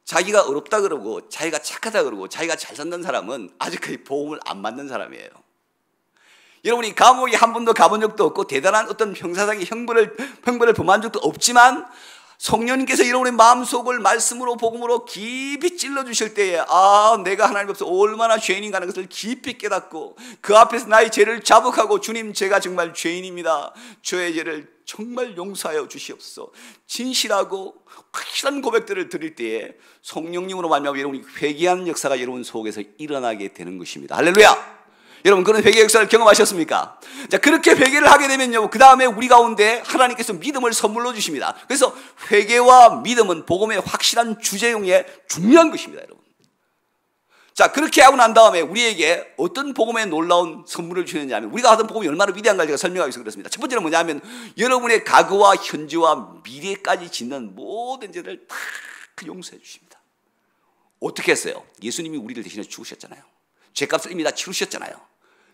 자기가 어렵다 그러고 자기가 착하다 그러고 자기가 잘 산다는 사람은 아직까지 복음을 안 받는 사람이에요. 여러분이 감옥에 한 번도 가본 적도 없고 대단한 어떤 형사상의 형벌을 범한 적도 없지만 성령님께서 여러분의 마음속을 말씀으로 복음으로 깊이 찔러주실 때에, 아, 내가 하나님 앞에서 얼마나 죄인인가 하는 것을 깊이 깨닫고 그 앞에서 나의 죄를 자복하고, 주님, 제가 정말 죄인입니다, 저의 죄를 정말 용서하여 주시옵소서, 진실하고 확실한 고백들을 드릴 때에 성령님으로 말미암아 여러분이 회개하는 역사가 여러분 속에서 일어나게 되는 것입니다. 할렐루야! 여러분, 그런 회개 역사를 경험하셨습니까? 자, 그렇게 회개를 하게 되면요, 그 다음에 우리 가운데 하나님께서 믿음을 선물로 주십니다. 그래서 회개와 믿음은 복음의 확실한 주제용에 중요한 것입니다, 여러분. 자, 그렇게 하고 난 다음에 우리에게 어떤 복음의 놀라운 선물을 주셨느냐 하면, 우리가 하던 복음이 얼마나 위대한가 제가 설명하기 위해서 그렇습니다. 첫 번째는 뭐냐면 여러분의 과거와 현재와 미래까지 짓는 모든 죄를 다 용서해 주십니다. 어떻게 했어요? 예수님이 우리를 대신해 죽으셨잖아요. 죄값을 이미 다 치르셨잖아요.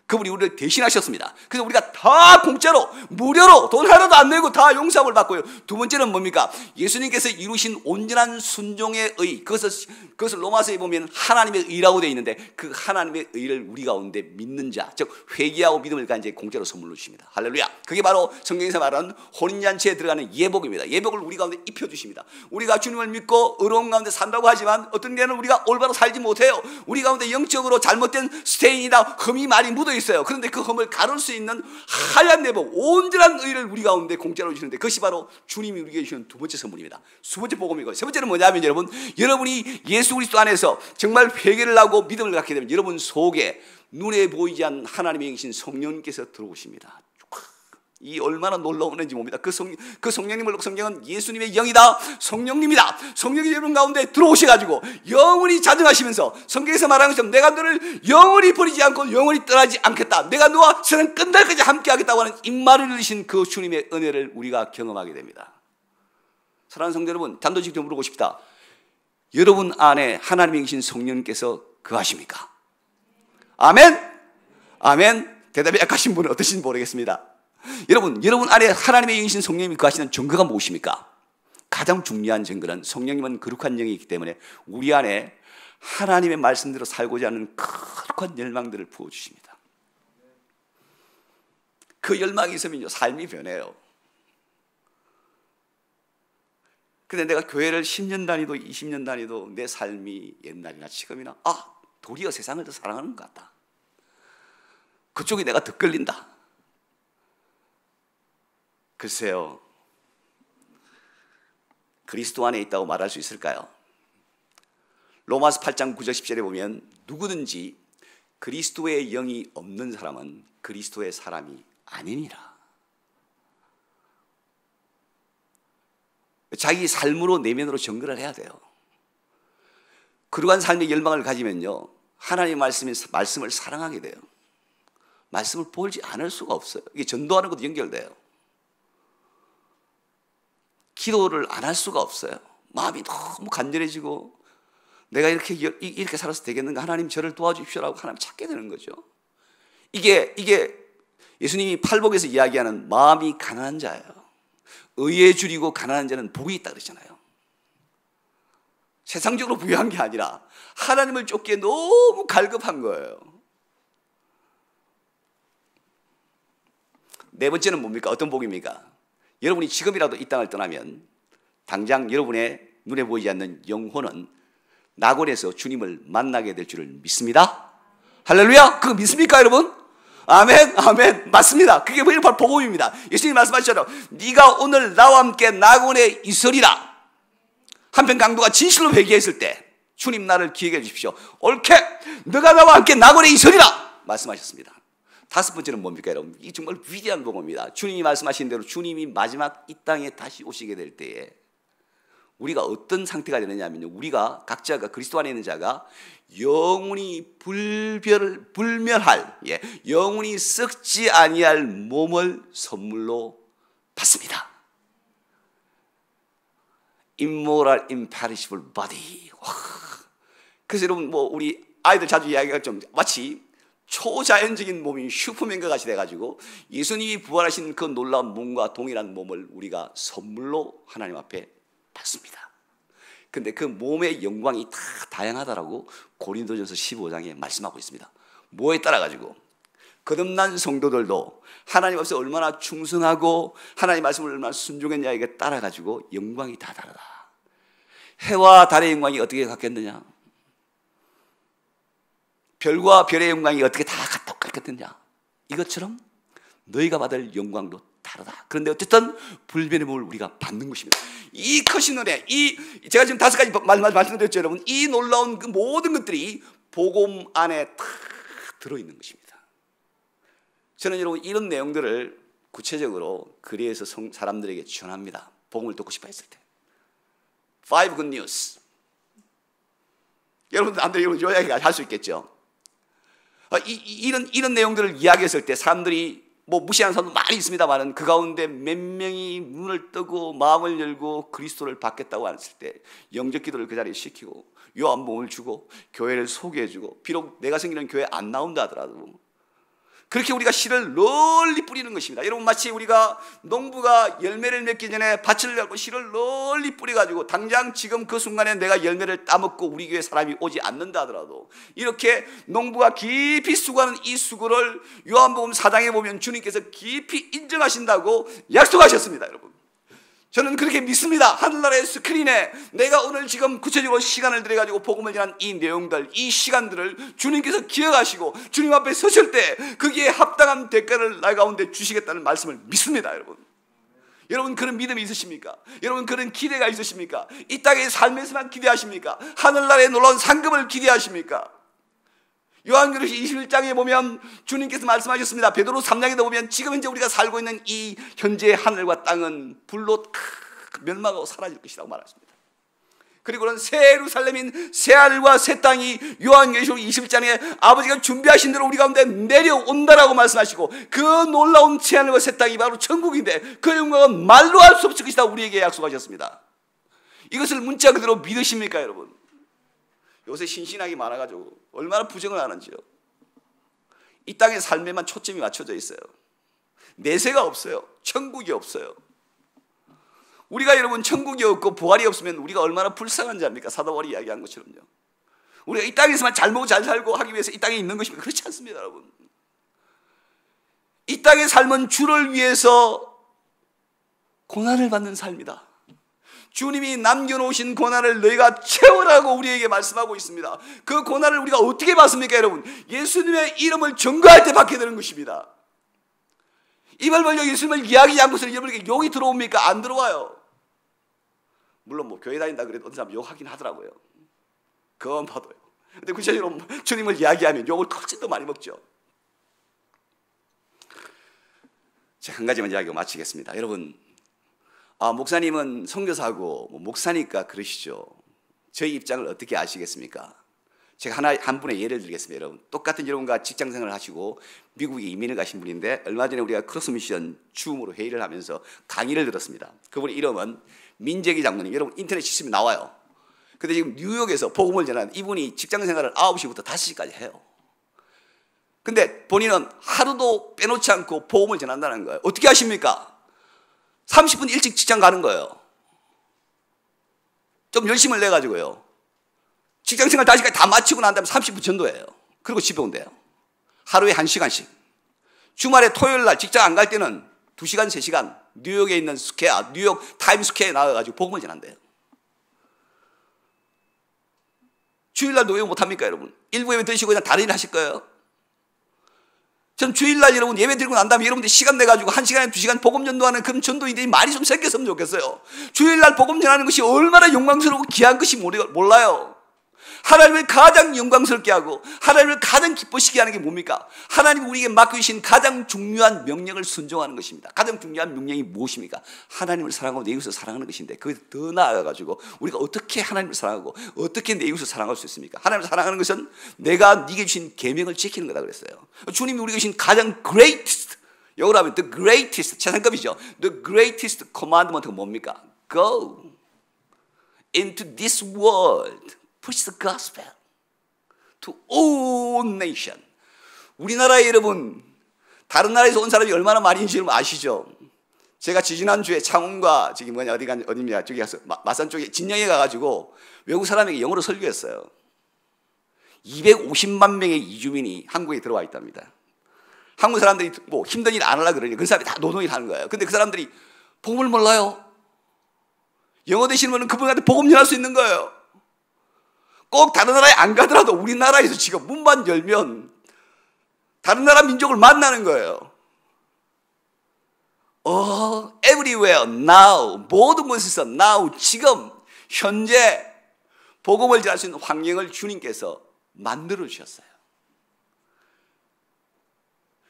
그분이 우리를 대신하셨습니다. 그래서 우리가 다 공짜로, 무료로, 돈 하나도 안 내고 다 용서함을 받고요. 두 번째는 뭡니까? 예수님께서 이루신 온전한 순종의 의, 그것을 로마서에 보면 하나님의 의라고 되어 있는데, 그 하나님의 의를 우리 가운데 믿는 자, 즉 회개하고 믿음을 가진 자에 공짜로 선물로 주십니다. 할렐루야! 그게 바로 성경에서 말하는 혼인잔치에 들어가는 예복입니다. 예복을 우리 가운데 입혀주십니다. 우리가 주님을 믿고 의로운 가운데 산다고 하지만 어떤 데는 우리가 올바로 살지 못해요. 우리 가운데 영적으로 잘못된 스테인이나 흠이 많이 묻어 있어요. 그런데 그 흠을 가를 수 있는 하얀 내복, 온전한 의를 우리 가운데 공짜로 주시는데, 그것이 바로 주님이 우리에게 주시는 두 번째 선물입니다. 두 번째 복음이고, 세 번째는 뭐냐면 여러분이 예수 그리스도 안에서 정말 회개를 하고 믿음을 갖게 되면 여러분 속에 눈에 보이지 않는 하나님의 계신 성령님께서 들어오십니다. 이 얼마나 놀라운지 봅니다. 그 성령님을 놓고 성경은 예수님의 영이다, 성령님이다. 성령이 여러분 가운데 들어오셔가지고 영원히 자정하시면서 성경에서 말하는 것처럼 내가 너를 영원히 버리지 않고 영원히 떠나지 않겠다, 내가 너와 세상 끝날까지 함께 하겠다고 하는 입말을 흘리신 그 주님의 은혜를 우리가 경험하게 됩니다. 사랑하는 성도 여러분, 단도직입적으로 물어보고 싶다. 여러분 안에 하나님의 계신 성령님께서 거하십니까? 아멘? 아멘? 대답이 약하신 분은 어떠신지 모르겠습니다. 여러분 안에 하나님의 영이신 성령님이 거하시는 증거가 무엇입니까? 가장 중요한 증거는 성령님은 거룩한 영이기 때문에 우리 안에 하나님의 말씀대로 살고자 하는 거룩한 열망들을 부어주십니다. 그 열망이 있으면요, 삶이 변해요. 근데 내가 교회를 10년 다니도 20년 다니도 내 삶이 옛날이나 지금이나 도리어 세상을 더 사랑하는 것 같다, 그쪽이 내가 더 끌린다. 글쎄요, 그리스도 안에 있다고 말할 수 있을까요? 로마서 8장 9절 10절에 보면 누구든지 그리스도의 영이 없는 사람은 그리스도의 사람이 아니니라. 자기 삶으로 내면으로 증거를 해야 돼요. 그러한 삶의 열망을 가지면요, 하나님의 말씀을 사랑하게 돼요. 말씀을 보지 않을 수가 없어요. 이게 전도하는 것도 연결돼요. 기도를 안 할 수가 없어요. 마음이 너무 간절해지고 내가 이렇게 살아서 되겠는가, 하나님 저를 도와주십시오라고 하나님 찾게 되는 거죠. 이게 예수님이 팔복에서 이야기하는 마음이 가난한 자예요. 의에 줄이고 가난한 자는 복이 있다 그러잖아요. 세상적으로 부유한 게 아니라 하나님을 쫓기에 너무 갈급한 거예요. 네 번째는 뭡니까? 어떤 복입니까? 여러분이 지금이라도 이 땅을 떠나면 당장 여러분의 눈에 보이지 않는 영혼은 낙원에서 주님을 만나게 될 줄을 믿습니다. 할렐루야! 그거 믿습니까, 여러분? 아멘, 아멘. 맞습니다. 그게 바로 복음입니다. 예수님이 말씀하셨잖아요. 네가 오늘 나와 함께 낙원에 있으리라. 한편 강도가 진실로 회개했을 때 주님 나를 기억해 주십시오. 옳게 너가 나와 함께 낙원에 있으리라 말씀하셨습니다. 다섯 번째는 뭡니까, 여러분? 이 정말 위대한 복음입니다. 주님이 말씀하신 대로 주님이 마지막 이 땅에 다시 오시게 될 때에 우리가 어떤 상태가 되느냐면요, 우리가 각자가 그리스도 안에 있는 자가 영원히 불멸할, 영원히 썩지 아니할 몸을 선물로 받습니다. Immoral, imperishable body. 와. 그래서 여러분, 우리 아이들 자주 이야기가 좀 마치 초자연적인 몸이 슈퍼맨과 같이 돼가지고 예수님이 부활하신 그 놀라운 몸과 동일한 몸을 우리가 선물로 하나님 앞에 받습니다. 근데 그 몸의 영광이 다 다양하다라고 고린도전서 15장에 말씀하고 있습니다. 뭐에 따라 가지고 거듭난 성도들도 하나님 앞에서 얼마나 충성하고 하나님 말씀을 얼마나 순종했냐에 따라 가지고 영광이 다 다르다. 해와 달의 영광이 어떻게 같겠느냐? 별과 별의 영광이 어떻게 다 똑같겠느냐? 이것처럼 너희가 받을 영광도 다르다. 그런데 어쨌든 불변의 몸을 우리가 받는 것입니다. 이 크신 은혜, 제가 지금 5가지 말씀드렸죠, 여러분. 이 놀라운 그 모든 것들이 복음 안에 다 들어있는 것입니다. 저는 여러분 이런 내용들을 구체적으로 거리에서 사람들에게 전합니다. 복음을 듣고 싶어 했을 때. 5 good news. 여러분들 요약이 할 수 있겠죠. 이런 내용들을 이야기했을 때 사람들이 무시하는 사람도 많이 있습니다만 그 가운데 몇 명이 눈을 뜨고 마음을 열고 그리스도를 받겠다고 했을 때 영적 기도를 그 자리에 시키고 요한복음을 주고 교회를 소개해주고 비록 내가 생기는 교회 안 나온다 하더라도 그렇게 우리가 씨를 널리 뿌리는 것입니다. 여러분 마치 우리가 농부가 열매를 맺기 전에 밭을 열고 씨를 널리 뿌려가지고 당장 지금 그 순간에 내가 열매를 따먹고 우리 교회 사람이 오지 않는다 하더라도 이렇게 농부가 깊이 수고하는 이 수고를 요한복음 4장에 보면 주님께서 깊이 인정하신다고 약속하셨습니다. 여러분 저는 그렇게 믿습니다. 하늘나라의 스크린에 내가 오늘 지금 구체적으로 시간을 들여가지고 복음을 전한 이 내용들, 이 시간들을 주님께서 기억하시고 주님 앞에 서실 때 거기에 합당한 대가를 나 가운데 주시겠다는 말씀을 믿습니다. 여러분 그런 믿음이 있으십니까? 여러분 그런 기대가 있으십니까? 이 땅의 삶에서만 기대하십니까? 하늘나라의 놀라운 상급을 기대하십니까? 요한계시록 21장에 보면 주님께서 말씀하셨습니다. 베드로 3장에도 보면 지금 현재 우리가 살고 있는 이 현재의 하늘과 땅은 불로 다 멸망하고 사라질 것이라고 말했습니다. 그리고는 새 예루살렘인 새 하늘과 새 땅이 요한계시록 21장에 아버지가 준비하신 대로 우리 가운데 내려온다라고 말씀하시고 그 놀라운 새 하늘과 새 땅이 바로 천국인데 그 영광은 말로 할 수 없을 것이다 우리에게 약속하셨습니다. 이것을 문자 그대로 믿으십니까 여러분? 요새 신신학이 많아가지고 얼마나 부정을 하는지요. 이 땅의 삶에만 초점이 맞춰져 있어요. 내세가 없어요. 천국이 없어요. 우리가 여러분 천국이 없고 부활이 없으면 우리가 얼마나 불쌍한 자입니까? 사도 바울이 이야기한 것처럼요. 우리가 이 땅에서만 잘 먹고 잘 살고 하기 위해서 이 땅에 있는 것입니까? 그렇지 않습니다, 여러분. 이 땅의 삶은 주를 위해서 고난을 받는 삶이다. 주님이 남겨놓으신 고난을 너희가 채우라고 우리에게 말씀하고 있습니다. 그 고난을 우리가 어떻게 받습니까, 여러분? 예수님의 이름을 전거할 때 받게 되는 것입니다. 입을 벌려 예수님을 이야기하지 않고서 여러분에게 욕이 들어옵니까? 안 들어와요. 물론 교회 다닌다 그래도 어떤 사람 욕하긴 하더라고요. 그건 봐도요. 근데 구체적으로 주님을 이야기하면 욕을 훨씬 더 많이 먹죠. 제가 한 가지만 이야기하고 마치겠습니다. 여러분, 목사님은 선교사고 목사니까 그러시죠. 저희 입장을 어떻게 아시겠습니까? 제가 한 분의 예를 들겠습니다. 여러분, 똑같은 여러분과 직장생활을 하시고 미국에 이민을 가신 분인데 얼마 전에 우리가 크로스미션 줌으로 회의를 하면서 강의를 들었습니다. 그분의 이름은 민재기 장로님. 여러분 인터넷 치시면 나와요. 근데 지금 뉴욕에서 복음을 전하는 이분이 직장생활을 9시부터 5시까지 해요. 근데 본인은 하루도 빼놓지 않고 복음을 전한다는 거예요. 어떻게 하십니까? 30분 일찍 직장 가는 거예요. 좀 열심을 내가지고요. 직장생활 5시까지 다 마치고 난 다음에 30분 전도해요. 그리고 집에 온대요. 하루에 1시간씩. 주말에 토요일 날 직장 안 갈 때는 2시간, 3시간 뉴욕에 있는 스퀘어, 뉴욕 타임스퀘어에 나가가지고 복음을 전한대요. 주일날 노예가 못합니까 여러분? 일부 예배 드시고 그냥 다른 일 하실 거예요? 전 주일날 여러분 예배 드리고 난 다음에 여러분들 시간 내가지고 1시간에 2시간 복음 전도하는 그런 전도인들이 많이 좀 생겼으면 좋겠어요. 주일날 복음 전하는 것이 얼마나 영광스럽고 귀한 것이 몰라요. 하나님을 가장 영광스럽게 하고 하나님을 가장 기쁘시게 하는 게 뭡니까? 하나님이 우리에게 맡겨주신 가장 중요한 명령을 순종하는 것입니다. 가장 중요한 명령이 무엇입니까? 하나님을 사랑하고 내 이웃을 사랑하는 것인데 그게 더 나아가지고 우리가 어떻게 하나님을 사랑하고 어떻게 내 이웃을 사랑할 수 있습니까? 하나님을 사랑하는 것은 내가 네게 주신 계명을 지키는 거다 그랬어요. 주님이 우리에게 주신 가장 greatest, 영어로 하면 the greatest, 최상급이죠. The greatest commandment가 뭡니까? Go into this world, preach the gospel to all nation. 우리나라에 여러분 다른 나라에서 온 사람이 얼마나 많이 있는지 여러분 아시죠? 제가 지지난주에 창원과 어디냐 저기 가서 마산 쪽에 진영에 가가지고 외국 사람에게 영어로 설교했어요. 250만 명의 이주민이 한국에 들어와 있답니다. 한국 사람들이 뭐 힘든 일 안 하려고 그러니 그 사람이 다 노동일 하는 거예요. 근데 그 사람들이 복음을 몰라요. 영어 되시는 분은 그분한테 복음 전할 수 있는 거예요. 꼭 다른 나라에 안 가더라도 우리나라에서 지금 문만 열면 다른 나라 민족을 만나는 거예요. Everywhere, now, 모든 곳에서 now, 지금, 현재 복음을 전할 수 있는 환경을 주님께서 만들어 주셨어요.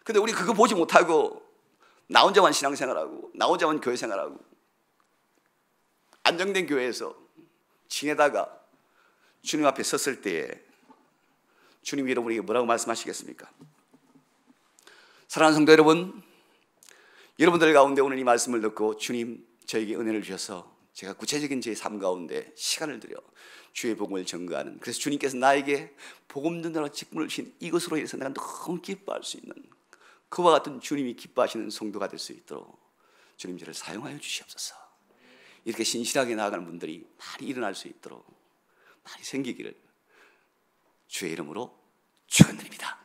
근데 우리 그거 보지 못하고 나 혼자만 신앙생활하고 나 혼자만 교회생활하고 안정된 교회에서 지내다가 주님 앞에 섰을 때에 주님이 여러분에게 뭐라고 말씀하시겠습니까? 사랑하는 성도 여러분, 여러분들 가운데 오늘 이 말씀을 듣고 주님 저에게 은혜를 주셔서 제가 구체적인 제 삶 가운데 시간을 들여 주의 복음을 전가하는, 그래서 주님께서 나에게 복음 전하라고 직분을 주신 이것으로 인해서 내가 너무 기뻐할 수 있는 그와 같은 주님이 기뻐하시는 성도가 될 수 있도록 주님 저를 사용하여 주시옵소서. 이렇게 신실하게 나아가는 분들이 많이 일어날 수 있도록 많이 생기기를 주의 이름으로 축원드립니다.